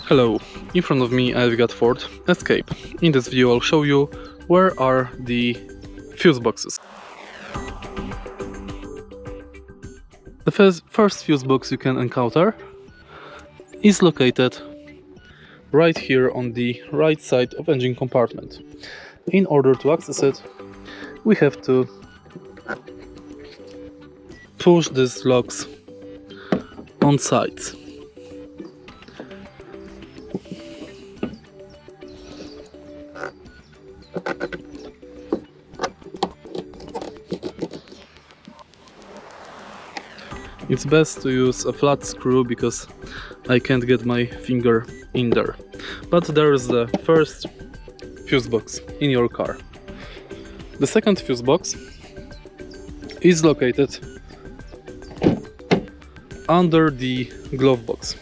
Hello, in front of me I've got Ford Escape. In this video I'll show you where are the fuse boxes. The first fuse box you can encounter is located right here on the right side of engine compartment. In order to access it, we have to push these locks on sides. It's best to use a flat screw because I can't get my finger in there. But there is the first fuse box in your car. The second fuse box is located under the glove box.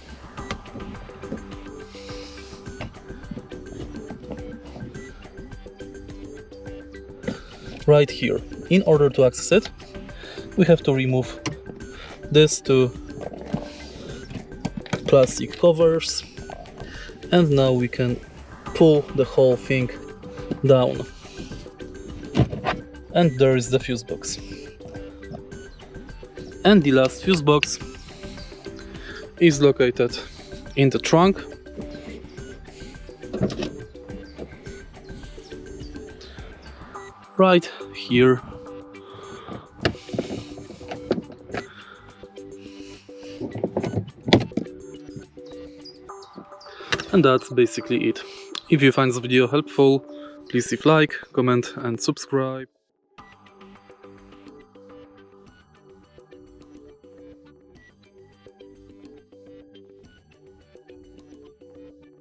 Right here. In order to access it, we have to remove these two plastic covers, and now we can pull the whole thing down, and there is the fuse box. And the last fuse box is located in the trunk, right here. And that's basically it. If you find this video helpful, please leave like, comment and subscribe.